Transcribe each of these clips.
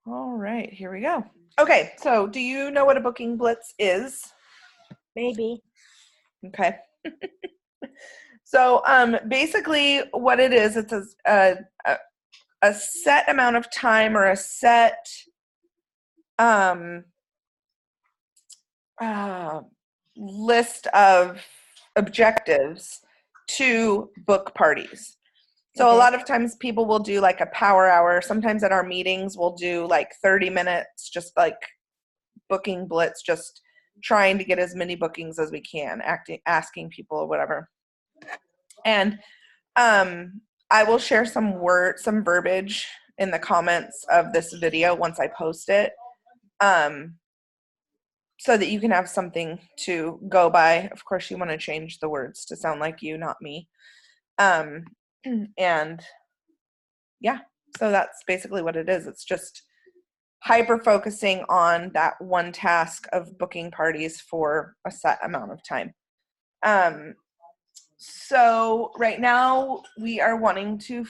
All right, here we go. Okay, so do you know what a booking blitz is? Maybe. Okay. So basically what it is, it's a set amount of time or a set list of objectives to book parties. So Okay. a lot of times people will do like a power hour. Sometimes at our meetings we'll do like 30 minutes, just like booking blitz, just trying to get as many bookings as we can, asking people or whatever. And I will share some verbiage in the comments of this video once I post it, so that you can have something to go by. Of course, you want to change the words to sound like you, not me. And yeah, so that's basically what it is. It's just hyper focusing on that one task of booking parties for a set amount of time. So right now we are wanting to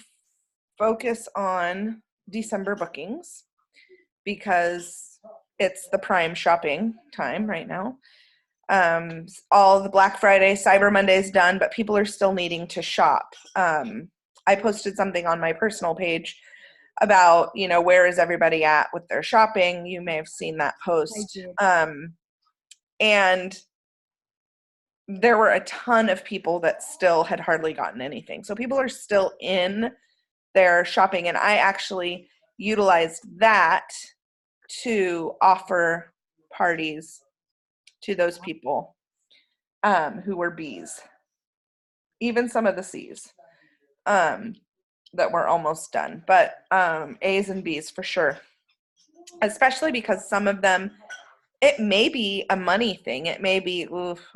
focus on December bookings because it's the prime shopping time right now. All the Black Friday, Cyber Monday is done, but people are still needing to shop. I posted something on my personal page about, where is everybody at with their shopping. You may have seen that post. And there were a ton of people that still had hardly gotten anything. So people are still in their shopping, and I actually utilized that to offer parties to those people who were Bs, even some of the Cs that were almost done, but As and Bs for sure, especially because some of them, it may be a money thing. It may be,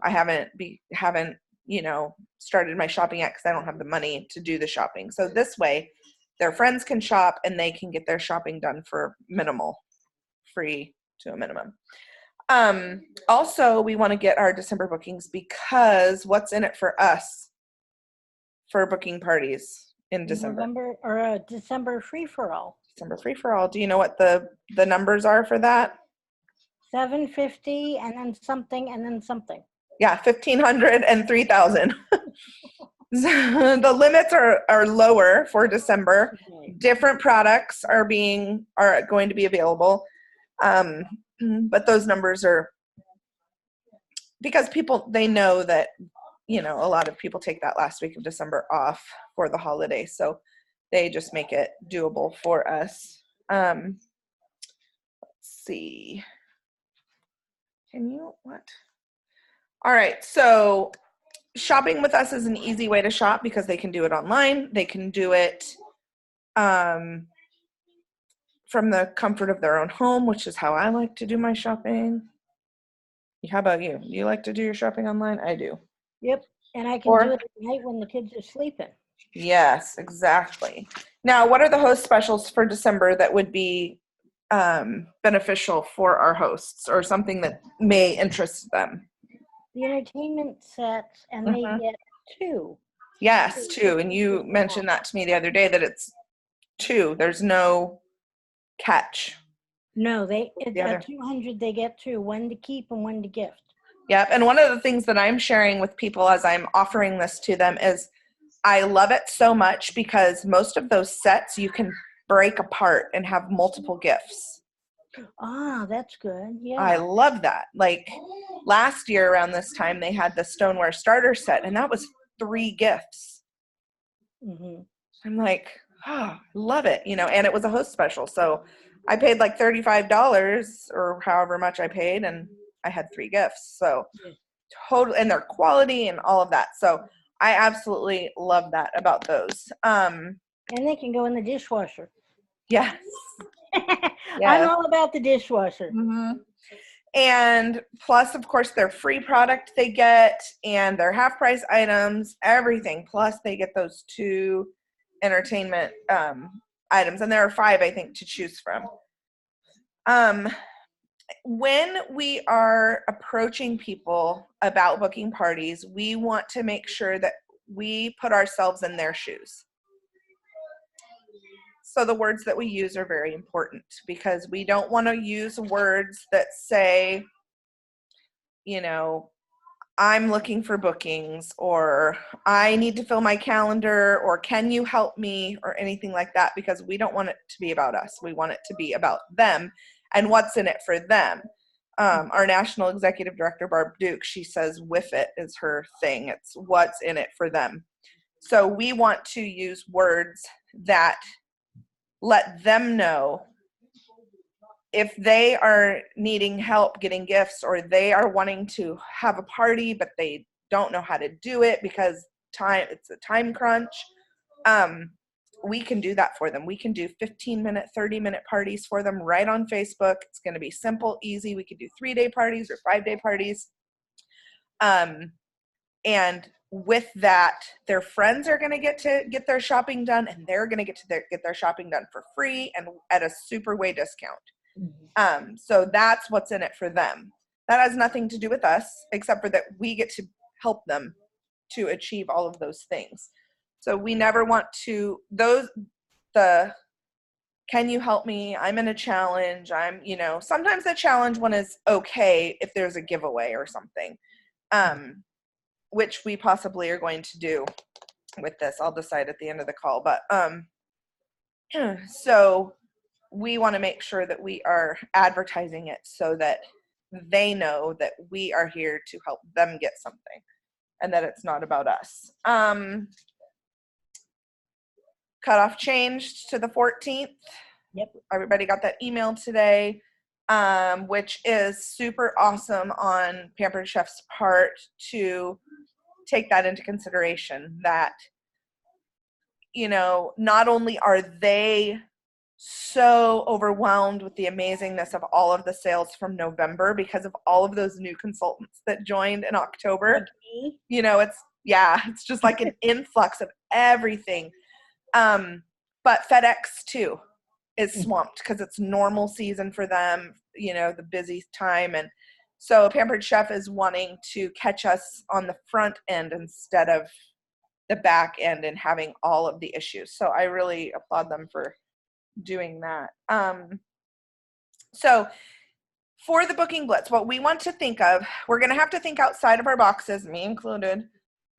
I haven't started my shopping yet because I don't have the money to do the shopping. So this way, their friends can shop and they can get their shopping done for free to a minimum. Also, we want to get our December bookings because what's in it for us for booking parties in December? November or a December free-for-all. December free-for-all. Do you know what the numbers are for that? $750 and then something and then something. Yeah, 1,500 and 3,000. The limits are lower for December. Okay. Different products are going to be available. But those numbers are because they know that, a lot of people take that last week of December off for the holiday. So they just make it doable for us. Let's see. What? All right. So shopping with us is an easy way to shop because they can do it online. They can do it from the comfort of their own home, which is how I like to do my shopping. How about you? Do you like to do your shopping online? I do. Yep. And I can do it at night when the kids are sleeping. Yes, exactly. Now, what are the host specials for December that would be beneficial for our hosts or something that may interest them? The entertainment sets, and they get two. Yes, two. And you mentioned that to me the other day that it's two. There's no catch. No, at 200 they get two, one to keep and one to gift. Yep. And one of the things that I'm sharing with people as I'm offering this to them is I love it so much because most of those sets you can break apart and have multiple gifts. Ah, that's good. Yeah. I love that. Like last year around this time, they had the stoneware starter set, and that was 3 gifts. Mm-hmm. I'm like, love it, and it was a host special. So I paid like $35 or however much I paid, and I had 3 gifts. So totally, and their quality and all of that. So I absolutely love that about those. And they can go in the dishwasher. Yes. I'm all about the dishwasher. Mm-hmm. And plus, of course, their free product they get and their half price items, everything. Plus, they get those 2 entertainment items. And there are 5, I think, to choose from. When we are approaching people about booking parties, we want to make sure that we put ourselves in their shoes. So the words that we use are very important because we don't want to use words that say, you know, I'm looking for bookings, or I need to fill my calendar, or can you help me, or anything like that, because we don't want it to be about us. We want it to be about them and what's in it for them. Our national executive director, Barb Duke, she says "with it" is her thing. It's what's in it for them. So we want to use words that let them know if they are needing help getting gifts, or they are wanting to have a party but they don't know how to do it because it's a time crunch. We can do that for them. We can do 15-minute, 30-minute parties for them right on Facebook. It's going to be simple, easy. We could do 3-day parties or 5-day parties. And with that, their friends are going to get their shopping done, and they're going to get their shopping done for free and at a super way discount. So that's what's in it for them. That has nothing to do with us, except for that we get to help them to achieve all of those things. So we never want to, can you help me? I'm in a challenge. Sometimes the challenge one is okay if there's a giveaway or something, which we possibly are going to do with this. I'll decide at the end of the call. But so we want to make sure that we are advertising it so that they know that we are here to help them get something and that it's not about us. Cutoff changed to the 14th. Yep. Everybody got that email today, which is super awesome on Pampered Chef's part to take that into consideration, that, not only are they so overwhelmed with the amazingness of all of the sales from November because of all of those new consultants that joined in October. It's just like an influx of everything. But FedEx too is swamped because it's normal season for them, the busy time. And so Pampered Chef is wanting to catch us on the front end instead of the back end and having all of the issues. So I really applaud them for doing that. So for the booking blitz, what we want to think of, we're going to have to think outside of our boxes, me included,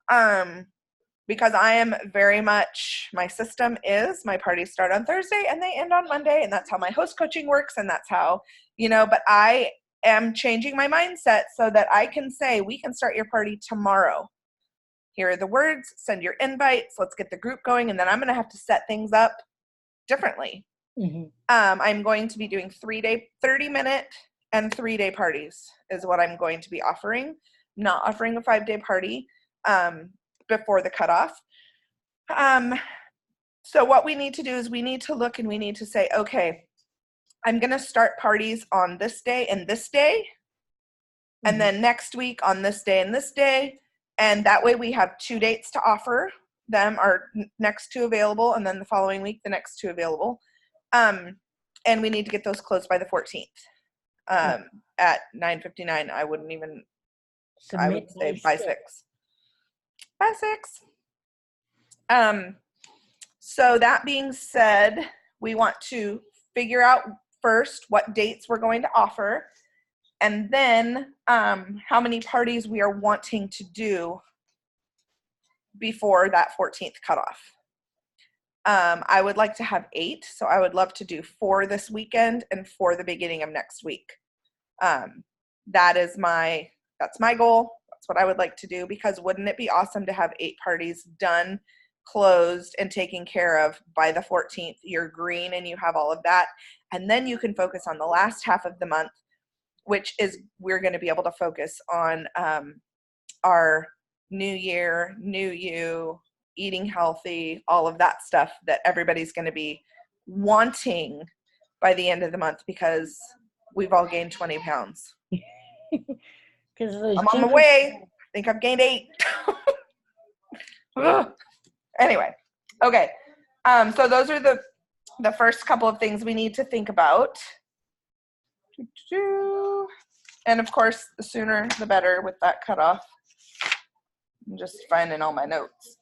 because I am very much, my system is my parties start on Thursday and they end on Monday, and that's how my host coaching works, and that's how, but I am changing my mindset so that I can say, we can start your party tomorrow. Here are the words, send your invites, let's get the group going, and then I'm going to have to set things up differently. I'm going to be doing 30-minute and 3-day parties is what I'm going to be offering. Not offering a 5-day party before the cutoff. So what we need to do is we need to look and we need to say, okay, I'm going to start parties on this day and this day, and then next week on this day and this day, and that way we have 2 dates to offer them, our next 2 available, and then the following week the next 2 available. And we need to get those closed by the 14th at 9:59. I would say by 6. By 6. So that being said, we want to figure out first what dates we're going to offer, and then how many parties we are wanting to do before that 14th cutoff. I would like to have 8, so I would love to do 4 this weekend and 4 the beginning of next week. That's my goal. That's what I would like to do, because wouldn't it be awesome to have 8 parties done, closed, and taken care of by the 14th? You're green and you have all of that, and then you can focus on the last half of the month, which is we're going to be able to focus on our new year, new you, eating healthy, all of that stuff that everybody's going to be wanting by the end of the month, because we've all gained 20 pounds. I'm on my way. I think I've gained 8. Anyway, okay. So those are the first couple of things we need to think about. And of course, the sooner the better with that cutoff. I'm just finding all my notes.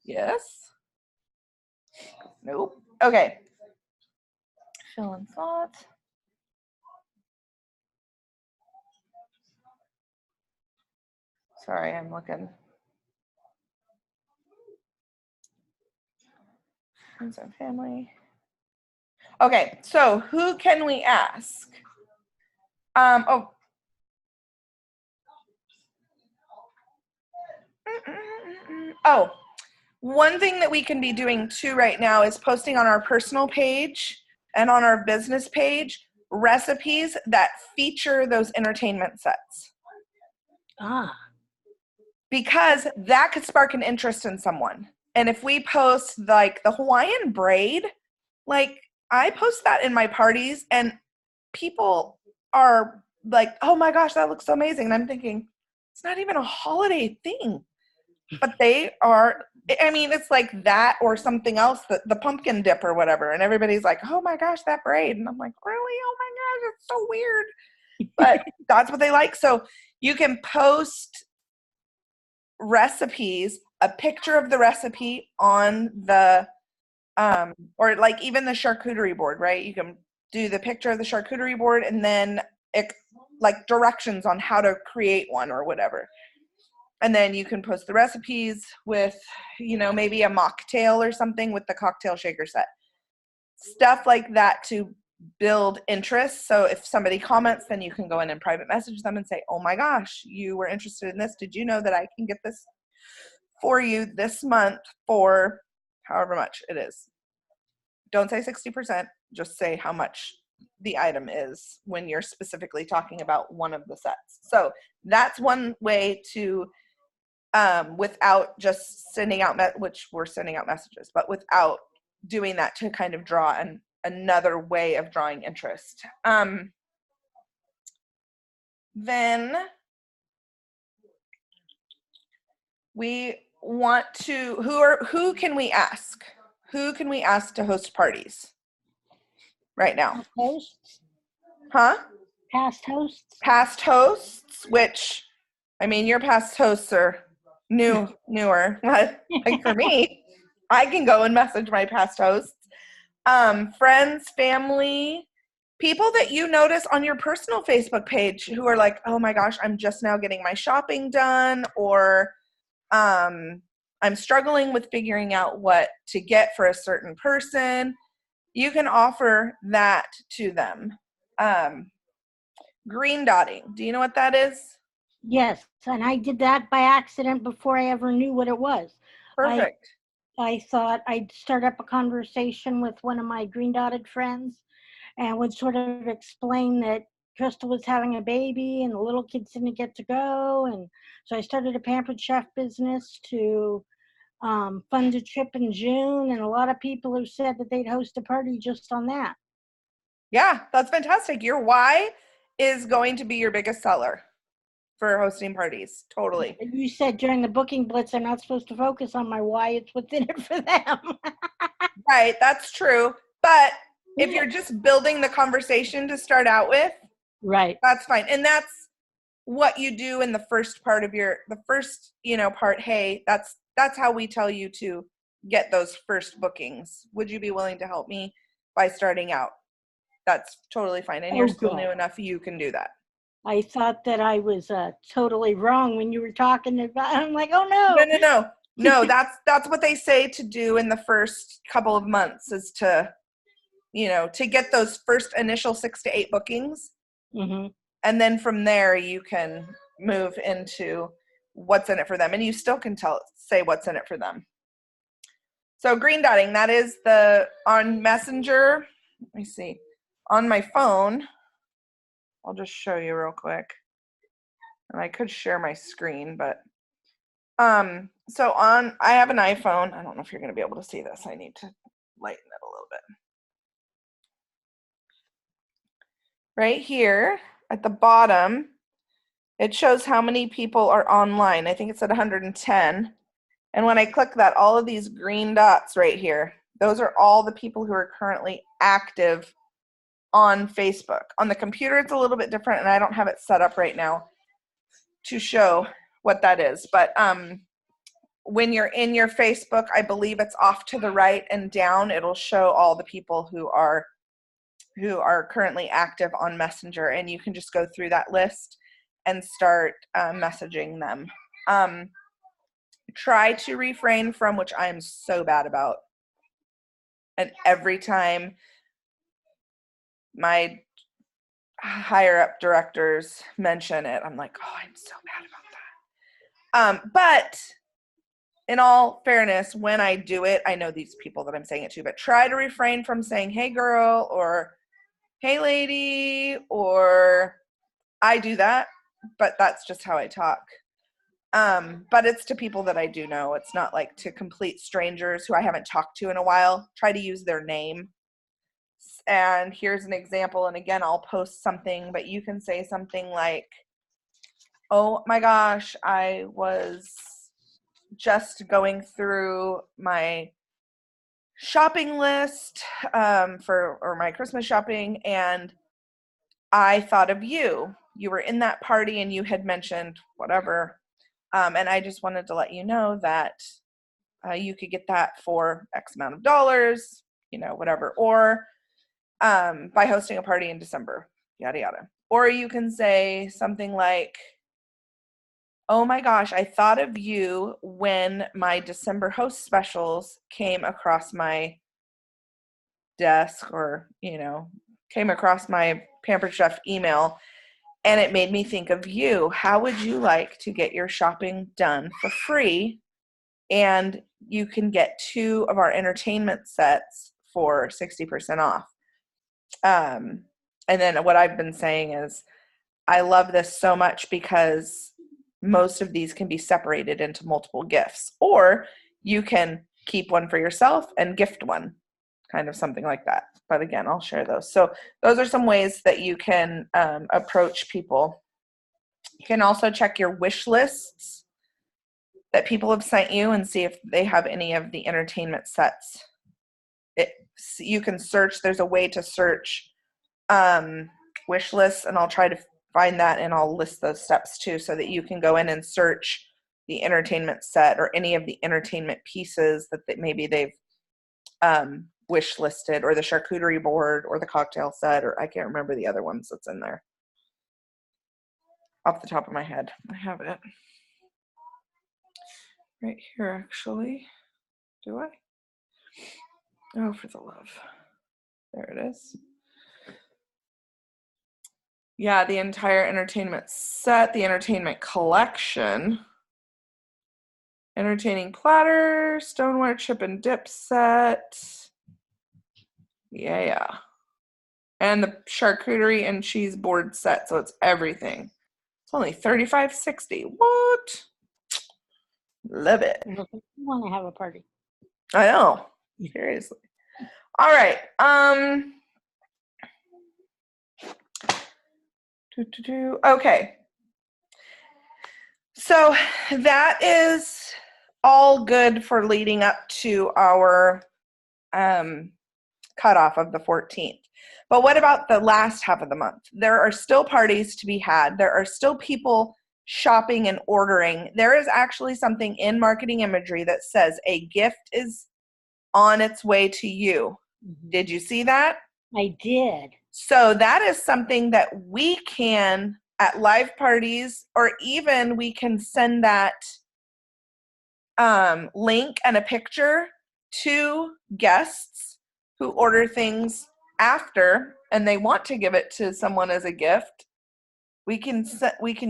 Yes. Nope. Okay. Fill in thoughts. Sorry, I'm looking. Friends and family. Okay, so who can we ask? Oh. Oh, one thing that we can be doing too right now is posting on our personal page and on our business page recipes that feature those entertainment sets. Because that could spark an interest in someone. And if we post like the Hawaiian braid, like I post that in my parties and people are like, oh my gosh, that looks so amazing. And I'm thinking, it's not even a holiday thing. But they are, I mean, it's like that or something else, the pumpkin dip or whatever. And everybody's like, oh my gosh, that braid. And I'm like, really? Oh my gosh, it's so weird. But that's what they like. So you can post recipes, a picture of the recipe on the, or like even the charcuterie board, right? You can do the picture of the charcuterie board and then like directions on how to create one or whatever. And then you can post the recipes with, you know, maybe a mocktail or something with the cocktail shaker set. Stuff like that to build interest. So if somebody comments, then you can go in and private message them and say, oh my gosh, you were interested in this. Did you know that I can get this for you this month for however much it is? Don't say 60%, just say how much the item is when you're specifically talking about one of the sets. So that's one way to, without just sending out, which we're sending out messages, but without doing that to kind of draw another way of drawing interest. Then we want to, who can we ask? Who can we ask to host parties right now? Past hosts? Huh? Past hosts? Past hosts, which, I mean, your past hosts are newer. Like for me, I can go and message my past hosts. Friends, family, people that you notice on your personal Facebook page who are like, oh my gosh, I'm just now getting my shopping done, or I'm struggling with figuring out what to get for a certain person. You can offer that to them. Green dotting. Do you know what that is? Yes, and I did that by accident before I ever knew what it was. Perfect. I thought I'd start up a conversation with one of my green dotted friends and would sort of explain that Crystal was having a baby and the little kids didn't get to go. And so I started a Pampered Chef business to fund a trip in June. And a lot of people have said that they'd host a party just on that. Yeah, that's fantastic. Your why is going to be your biggest seller for hosting parties. Totally. You said during the booking blitz, they're not supposed to focus on my why, it's what's in it for them. Right, that's true. But if you're just building the conversation to start out with, right, that's fine. And that's what you do in the first part of the first, part. Hey, that's how we tell you to get those first bookings. Would you be willing to help me by starting out? That's totally fine. And you're still new enough, you can do that. I thought that I was totally wrong when you were talking about it. I'm like, oh no. No, that's what they say to do in the first couple of months is to, to get those first initial 6 to 8 bookings. Mm-hmm. And then from there you can move into what's in it for them. And you still can say what's in it for them. So green dotting, that is on Messenger. Let me see. On my phone, I'll just show you real quick. And I could share my screen, but so I have an iPhone. I don't know if you're going to be able to see this. I need to lighten it a little bit. Right here at the bottom, it shows how many people are online. I think it's at 110. And when I click that, all of these green dots right here, those are all the people who are currently active on Facebook. On the computer, it's a little bit different, and I don't have it set up right now to show what that is. But when you're in your Facebook, I believe it's off to the right and down. It'll show all the people who are currently active on Messenger, and you can just go through that list and start messaging them. Try to refrain from, which I am so bad about, and every time my higher up directors mention it, I'm like, oh, I'm so bad about that. But in all fairness, when I do it, I know these people that I'm saying it to, but try to refrain from saying, hey girl, or hey lady, or I do that, but that's just how I talk. But it's to people that I do know. It's not like to complete strangers who I haven't talked to in a while. Try to use their name. And here's an example. And again, I'll post something, but you can say something like, oh my gosh, I was just going through my shopping list for my Christmas shopping, and I thought of you. You were in that party and you had mentioned whatever. And I just wanted to let you know that you could get that for X amount of dollars, whatever. Or by hosting a party in December, yada, yada. Or you can say something like, oh my gosh, I thought of you when my December host specials came across my desk, or, came across my Pampered Chef email, and it made me think of you. How would you like to get your shopping done for free? And you can get 2 of our entertainment sets for 60% off. And then what I've been saying is, I love this so much because most of these can be separated into multiple gifts, or you can keep one for yourself and gift one, kind of something like that. But again, I'll share those. So those are some ways that you can approach people. You can also check your wish lists that people have sent you and see if they have any of the entertainment sets. You can search. There's a way to search wish lists, and I'll try to find that, and I'll list those steps too, so that you can go in and search the entertainment set or any of the entertainment pieces that maybe they've wish listed, or the charcuterie board, or the cocktail set, or I can't remember the other ones that's in there off the top of my head. I have it right here, actually. Do I? Oh, for the love. There it is. Yeah, the entire entertainment set, the entertainment collection, entertaining platter, stoneware chip and dip set. Yeah. And the charcuterie and cheese board set, so it's everything. It's only $35.60. What? Love it. You want to have a party. I know. Seriously. All right. Okay. So that is all good for leading up to our cutoff of the 14th. But what about the last half of the month? There are still parties to be had. There are still people shopping and ordering. There is actually something in marketing imagery that says a gift is on its way to you. Mm-hmm. Did you see that? I did. So that is something that we can, at live parties, or even we can send that link and a picture to guests who order things after and they want to give it to someone as a gift. We can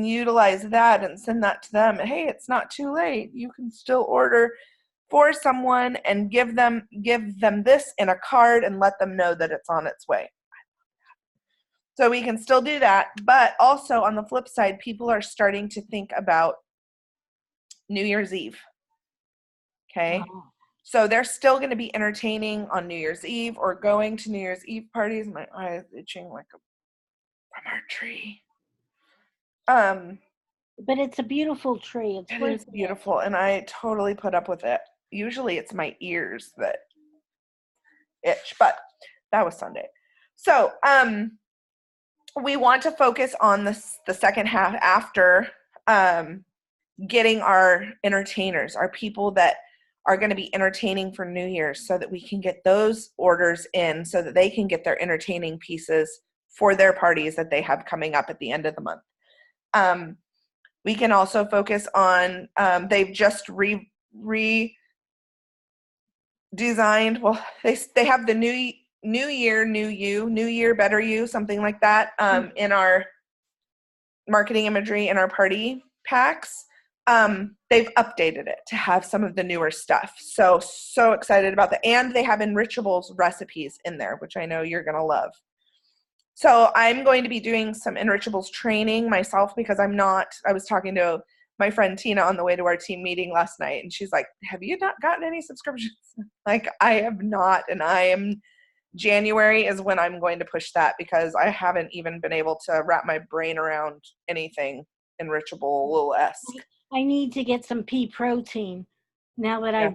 utilize that and send that to them. Hey, it's not too late. You can still order for someone and give them this in a card and let them know that it's on its way. So we can still do that, but also on the flip side, people are starting to think about New Year's Eve. Okay? Wow. So they're still going to be entertaining on New Year's Eve or going to New Year's Eve parties. My eye is itching like from our tree. But it's a beautiful tree. It is beautiful, and I totally put up with it. Usually it's my ears that itch, but that was Sunday. So we want to focus on the second half after getting our entertainers, our people that are going to be entertaining for New Year's, so that we can get those orders in so that they can get their entertaining pieces for their parties that they have coming up at the end of the month. We can also focus on, they've just redesigned, well, they have the new year, new you, new year, better you, something like that, in our marketing imagery in our party packs. They've updated it to have some of the newer stuff. So excited about that. And they have enrichables recipes in there, which I know you're going to love. So I'm going to be doing some enrichables training myself, because I was talking to my friend Tina on the way to our team meeting last night, and she's like, have you not gotten any subscriptions? Like, I have not, and January is when I'm going to push that, because I haven't even been able to wrap my brain around anything enrichable-esque. I need to get some pea protein now that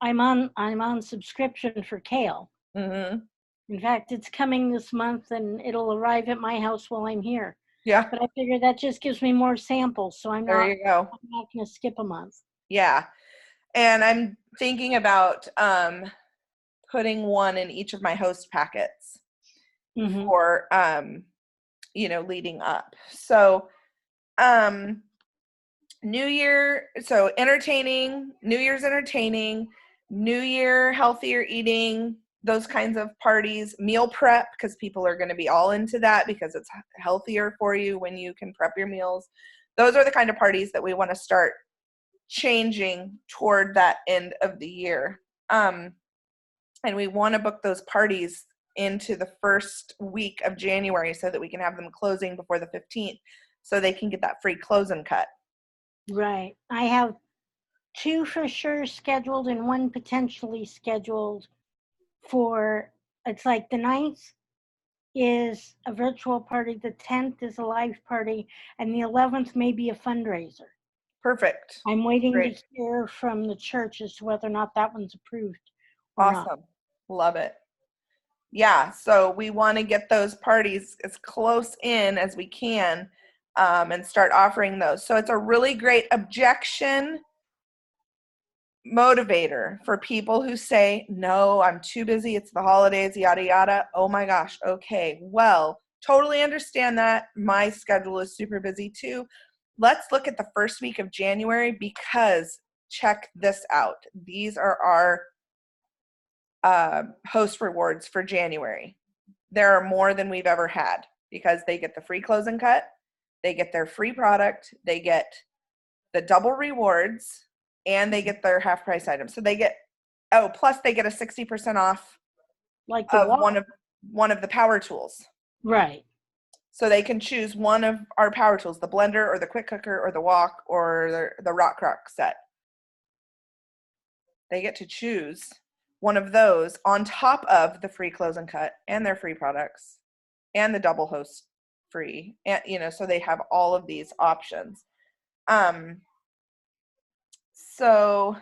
I'm on subscription for kale. Mm-hmm. In fact, it's coming this month and it'll arrive at my house while I'm here. Yeah. But I figure that just gives me more samples, so There you go. I'm not going to skip a month. Yeah. And I'm thinking about putting one in each of my host packets for leading up. So New Year, so entertaining, New Year's entertaining, New Year healthier eating, those kinds of parties, meal prep, because people are going to be all into that because it's healthier for you when you can prep your meals. Those are the kind of parties that we want to start changing toward that end of the year. And we want to book those parties into the first week of January so that we can have them closing before the 15th so they can get that free closing cut. Right. I have 2 for sure scheduled and 1 potentially scheduled for, it's like the 9th is a virtual party, the 10th is a live party, and the 11th may be a fundraiser. Perfect. I'm waiting to hear from the church as to whether or not that one's approved or not. Awesome. Love it. Yeah, so we want to get those parties as close in as we can, and start offering those. So it's a really great objection motivator for people who say, no, I'm too busy, it's the holidays, yada, yada. Oh my gosh, okay, well, totally understand that. My schedule is super busy too. Let's look at the first week of January, because check this out. These are our host rewards for January. There are more than we've ever had, because they get the free closing cut, they get their free product, they get the double rewards, and they get their half price items. So they get, plus they get a 60% off like of one of the power tools. Right. So they can choose one of our power tools, the blender or the quick cooker or the wok or the rock crock set. They get to choose one of those on top of the free close and cut and their free products and the double host free. And so they have all of these options. So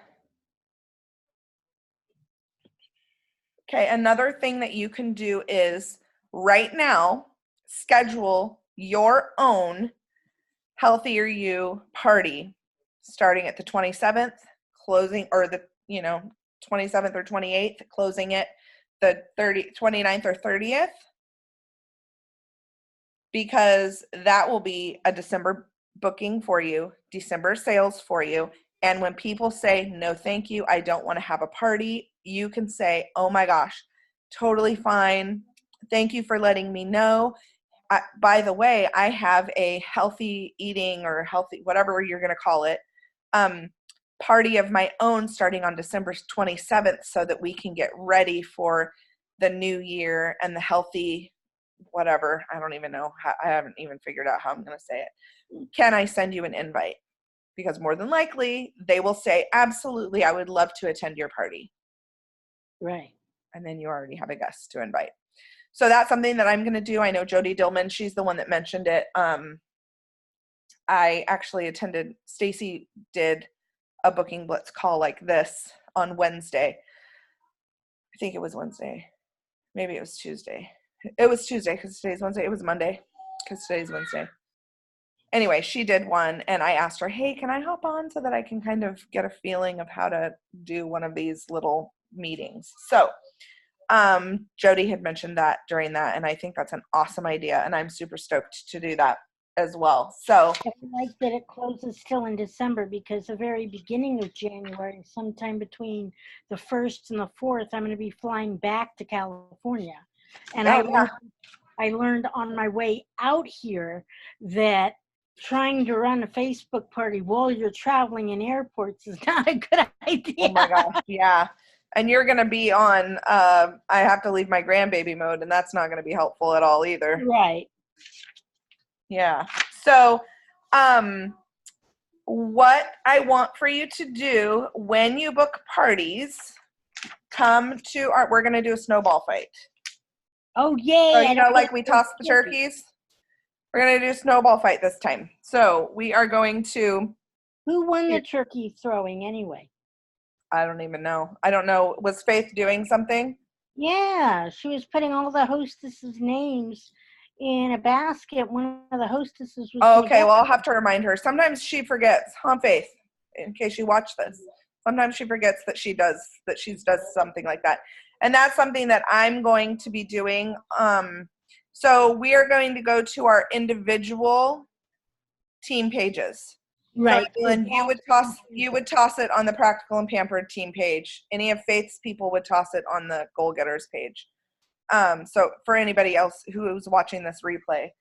okay, another thing that you can do is right now schedule your own Healthier You party starting at the 27th, closing, or the 27th or 28th, closing it the 29th or 30th, because that will be a December booking for you, December sales for you. And when people say, no, thank you, I don't want to have a party, you can say, oh my gosh, totally fine. Thank you for letting me know. By the way, I have a healthy eating or healthy, whatever you're going to call it, party of my own starting on December 27th so that we can get ready for the new year and the healthy whatever. I don't even know. I haven't even figured out how I'm going to say it. Can I send you an invite? Because more than likely, they will say, absolutely, I would love to attend your party. Right. And then you already have a guest to invite. So that's something that I'm going to do. I know Jody Dillman, she's the one that mentioned it. I actually attended, Stacy did a booking blitz call like this on Wednesday. I think it was Wednesday. Maybe it was Tuesday. It was Tuesday because today's Wednesday. It was Monday because today's Wednesday. anyway, she did one, and I asked her, hey, can I hop on so that I can kind of get a feeling of how to do one of these little meetings? So Jody had mentioned that during that, and I think that's an awesome idea, and I'm super stoked to do that as well. So I like that it closes still in December, because the very beginning of January, sometime between the 1st and the 4th, I'm going to be flying back to California. And oh, yeah. I learned on my way out here that trying to run a Facebook party while you're traveling in airports is not a good idea. Oh my gosh, yeah. And you're going to be on, I have to leave my grandbaby mode, and that's not going to be helpful at all either. Right. Yeah. So, what I want for you to do when you book parties, come to we're going to do a snowball fight. Oh, yay. So, you know, like we toss the turkeys? We're going to do a snowball fight this time. So, we are going to. Who won the turkey throwing anyway? I don't even know. I don't know. Was Faith doing something? Yeah, she was putting all the hostesses' names in a basket. One of the hostesses was. Oh, okay, well, I'll have to remind her. Sometimes she forgets, huh, Faith? In case you watch this, sometimes she forgets that she does something like that, and that's something that I'm going to be doing. So we are going to go to our individual team pages. Right. So, Evelyn, you would toss it on the Practical and Pampered team page. Any of Faith's people would toss it on the Goal Getters page. So for anybody else who's watching this replay,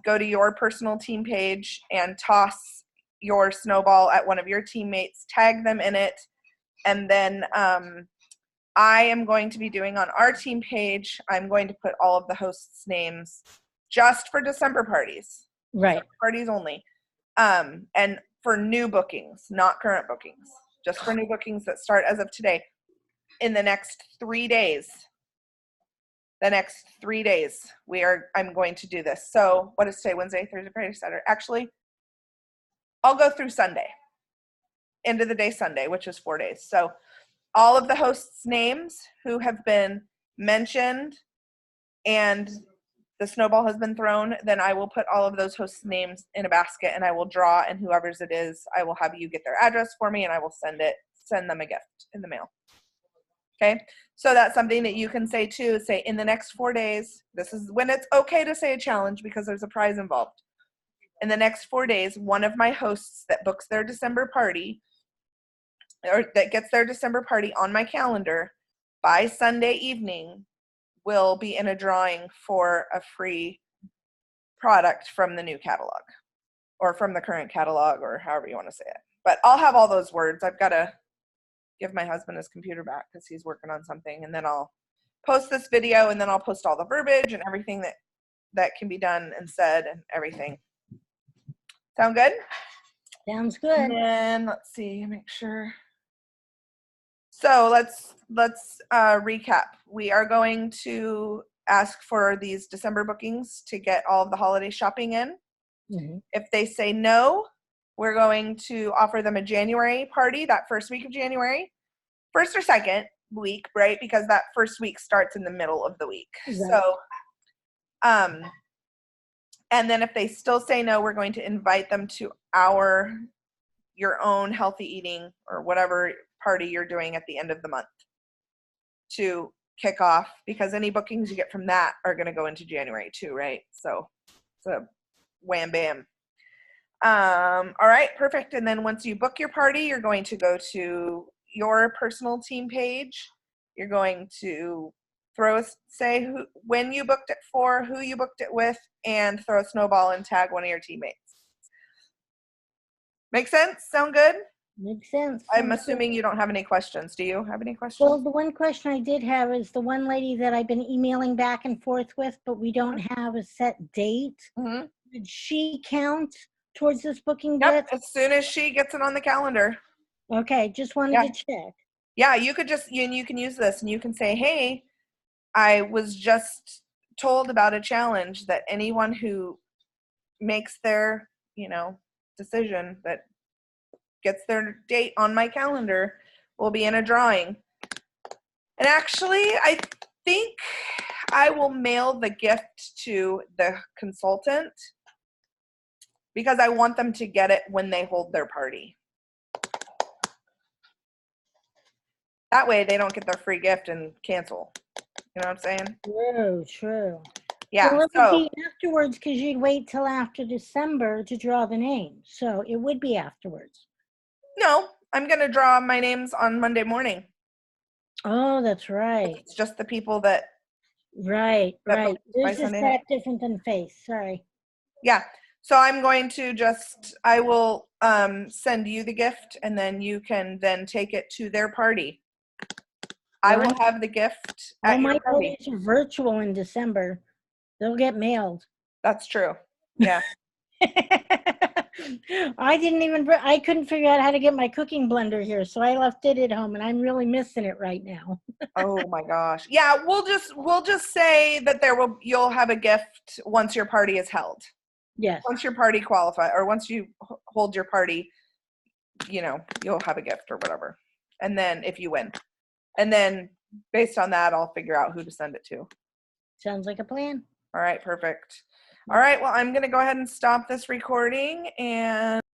go to your personal team page and toss your snowball at one of your teammates, tag them in it, and then I am going to be doing on our team page, I'm going to put all of the hosts' names just for December parties. Right. December parties only. And for new bookings, not current bookings, just for new bookings that start as of today. In the next 3 days, I'm going to do this. So what is today? Wednesday, Thursday, Friday, Saturday. Actually, I'll go through Sunday. End of the day Sunday, which is 4 days. So all of the hosts' names who have been mentioned and the snowball has been thrown, then I will put all of those hosts' names in a basket and I will draw, and whoever's it is, I will have you get their address for me and I will send them a gift in the mail. Okay, so that's something that you can say too. Say in the next 4 days, this is when it's okay to say a challenge because there's a prize involved. In the next 4 days, one of my hosts that books their December party, or that gets their December party on my calendar by Sunday evening, will be in a drawing for a free product from the new catalog or from the current catalog, or however you want to say it. But I'll have all those words. I've got to give my husband his computer back because he's working on something, and then I'll post this video, and then I'll post all the verbiage and everything that can be done and said and everything. Sound good? Sounds good. And then let's see, make sure. So let's recap. We are going to ask for these December bookings to get all of the holiday shopping in. Mm-hmm. If they say no, we're going to offer them a January party that first week of January, first or second week, right? Because that first week starts in the middle of the week. Right. So, and then if they still say no, we're going to invite them to your own healthy eating or whatever party you're doing at the end of the month to kick off, because any bookings you get from that are going to go into January too, right? So it's a wham bam. All right, perfect. And then once you book your party, you're going to go to your personal team page. You're going to say when you booked it for, who you booked it with, and throw a snowball and tag one of your teammates. Make sense? Sound good? Makes sense. I'm assuming you don't have any questions. Do you have any questions? Well, the one question I did have is the one lady that I've been emailing back and forth with, but we don't have a set date. Mm-hmm. Did she count towards this booking? Yep, as soon as she gets it on the calendar. Okay, just wanted to check. Yeah, you could you can use this and you can say, hey, I was just told about a challenge that anyone who makes their, decision that gets their date on my calendar will be in a drawing. And actually, I think I will mail the gift to the consultant because I want them to get it when they hold their party. That way they don't get their free gift and cancel. You know what I'm saying? True. Yeah. Well, it So would be afterwards because you'd wait till after December to draw the names. So it would be afterwards. no, I'm gonna draw my names on Monday morning. Oh, that's right. It's just the people that Right. by This is Sunday night. that different than face. Sorry. Yeah. So I'm going to I will send you the gift and then you can then take it to their party. I will have the gift All at your my party. parties are virtual in December. They'll get mailed. That's true. Yeah. I couldn't figure out how to get my cooking blender here, so I left it at home and I'm really missing it right now. Oh my gosh. Yeah, we'll just say that you'll have a gift once your party is held. Yes. Once your party or once you hold your party, you'll have a gift or whatever. And then if you win. And then based on that, I'll figure out who to send it to. Sounds like a plan. All right, perfect. All right, well, I'm going to go ahead and stop this recording and